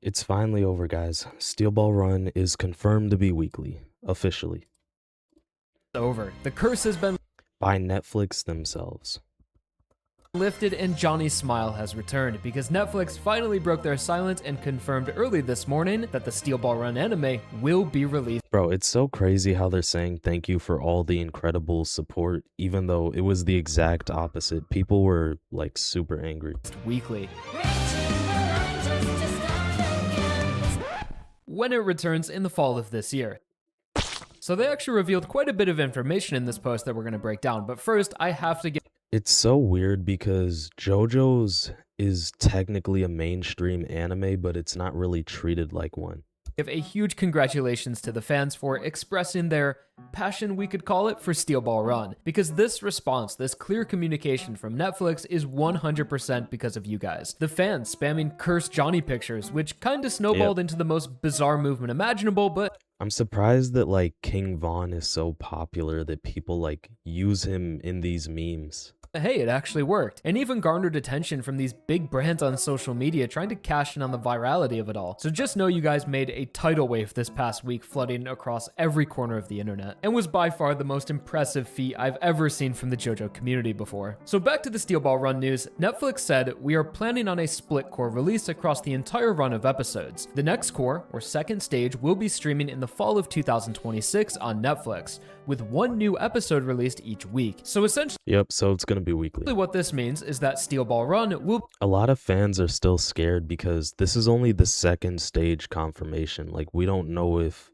It's finally over, guys. Steel Ball Run is confirmed to be weekly, officially, Over. The curse has been by Netflix themselves. lifted and Johnny's smile has returned because Netflix finally broke their silence and confirmed early this morning that the Steel Ball Run anime will be released Bro, it's so crazy how they're saying thank you for all the incredible support, even though it was the exact opposite. People were like super angry. weekly. When it returns in the fall of this year. So they actually revealed quite a bit of information in this post that we're going to break down, but first I have to get It's so weird because JoJo's is technically a mainstream anime, but it's not really treated like one. give a huge congratulations to the fans for expressing their passion, we could call it, for Steel Ball Run. Because this response, this clear communication from Netflix is 100% because of you guys. The fans spamming Curse Johnny pictures, which kinda snowballed into the most bizarre movement imaginable, but I'm surprised that like King Von is so popular that people like use him in these memes. hey, it actually worked, and even garnered attention from these big brands on social media trying to cash in on the virality of it all. So just know you guys made a tidal wave this past week, flooding across every corner of the internet, and was by far the most impressive feat I've ever seen from the JoJo community before. So back to the Steel Ball Run news, Netflix said, we are planning on a split core release across the entire run of episodes. The next core, or second stage, will be streaming in the fall of 2026 on Netflix, with one new episode released each week. So essentially, Yep, so it's gonna be weekly. what this means is that Steel Ball Run will A lot of fans are still scared because this is only the second stage confirmation. Like, we don't know if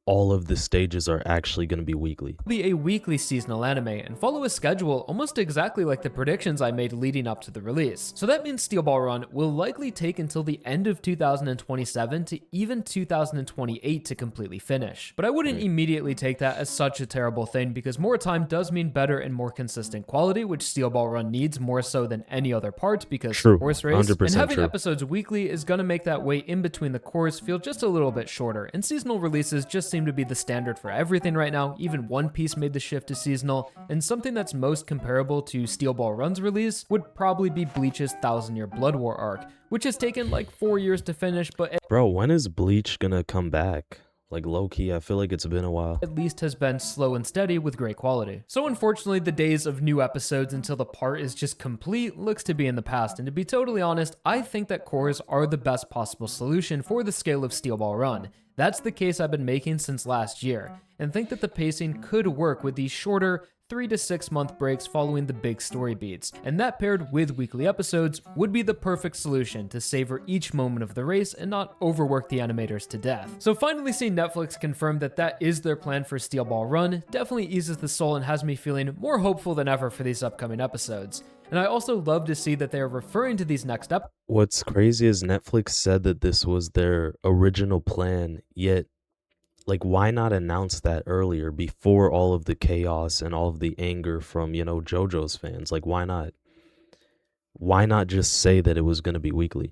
all of the stages are actually going to be weekly. be a weekly seasonal anime and follow a schedule almost exactly like the predictions I made leading up to the release. So that means Steel Ball Run will likely take until the end of 2027 to even 2028 to completely finish. But I wouldn't immediately take that as such a terrible thing because more time does mean better and more consistent quality, which Steel Ball Run needs more so than any other part because True, horse race, 100% and having true. episodes weekly is going to make that wait in between the cores feel just a little bit shorter, and seasonal releases just seem to be the standard for everything right now. Even One Piece made the shift to seasonal, and something that's most comparable to Steel Ball Run's release would probably be Bleach's 1,000-Year Blood War arc, which has taken like 4 years to finish, but Bro, when is Bleach gonna come back? Like, low-key, I feel like it's been a while. at least has been slow and steady with great quality. So unfortunately, the days of new episodes until the part is just complete looks to be in the past, and to be totally honest, I think that cores are the best possible solution for the scale of Steel Ball Run. That's the case I've been making since last year, and think that the pacing could work with these shorter 3 to 6 month breaks following the big story beats, and that paired with weekly episodes would be the perfect solution to savor each moment of the race and not overwork the animators to death. So finally seeing Netflix confirm that that is their plan for Steel Ball Run definitely eases the soul and has me feeling more hopeful than ever for these upcoming episodes. And I also love to see that they are referring to these next episodes What's crazy is Netflix said that this was their original plan, yet, like, why not announce that earlier before all of the chaos and all of the anger from, JoJo's fans? Like, why not? Why not just say that it was going to be weekly?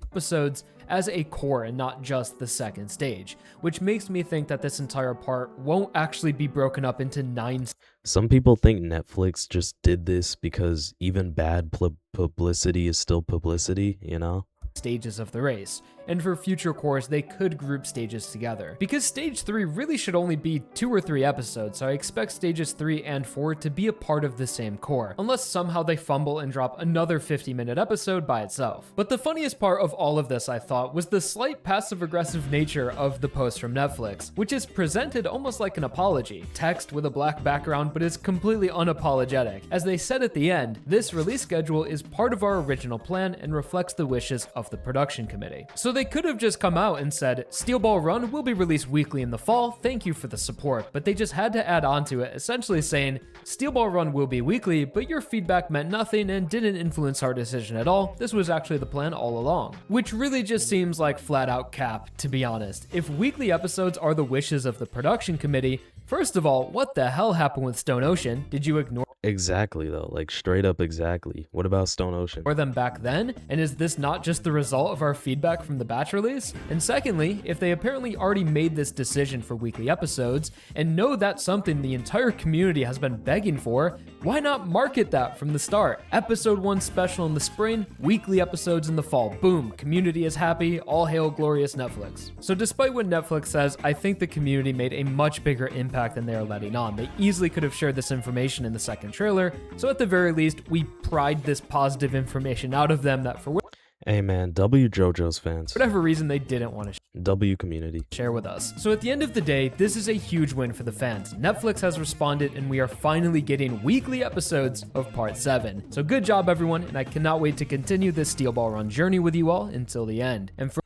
as a core and not just the second stage, which makes me think that this entire part won't actually be broken up into 9 Some people think Netflix just did this because even bad publicity is still publicity, you know? stages of the race, and for future cores they could group stages together. Because stage 3 really should only be 2 or 3 episodes, so I expect stages 3 and 4 to be a part of the same core, unless somehow they fumble and drop another 50-minute episode by itself. But the funniest part of all of this, I thought, was the slight passive-aggressive nature of the post from Netflix, which is presented almost like an apology, text with a black background but is completely unapologetic. As they said at the end, this release schedule is part of our original plan and reflects the wishes of the production committee. So they could have just come out and said, Steel Ball Run will be released weekly in the fall, thank you for the support, but they just had to add on to it, essentially saying, Steel Ball Run will be weekly, but your feedback meant nothing and didn't influence our decision at all. This was actually the plan all along. Which really just seems like flat out cap, to be honest. If weekly episodes are the wishes of the production committee, first of all, what the hell happened with Stone Ocean? Did you ignore Exactly though, like straight up exactly. What about Stone Ocean? For them back then? And is this not just the result of our feedback from the batch release? And secondly, if they apparently already made this decision for weekly episodes and know that's something the entire community has been begging for, why not market that from the start? Episode 1 special in the spring, weekly episodes in the fall. Boom, community is happy, all hail glorious Netflix. So despite what Netflix says, I think the community made a much bigger impact than they are letting on. They easily could have shared this information in the second trailer, so at the very least, we pried this positive information out of them that for Hey man, W JoJo's fans. whatever reason they didn't want to W community. share with us. So at the end of the day, this is a huge win for the fans. Netflix has responded and we are finally getting weekly episodes of Part 7. So good job everyone, and I cannot wait to continue this Steel Ball Run journey with you all until the end. And for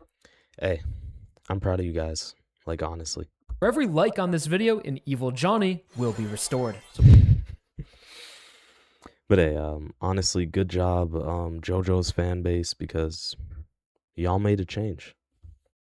Hey, I'm proud of you guys. Like honestly. every like on this video, an evil Johnny will be restored. So But hey, honestly, good job, JoJo's fan base, because y'all made a change.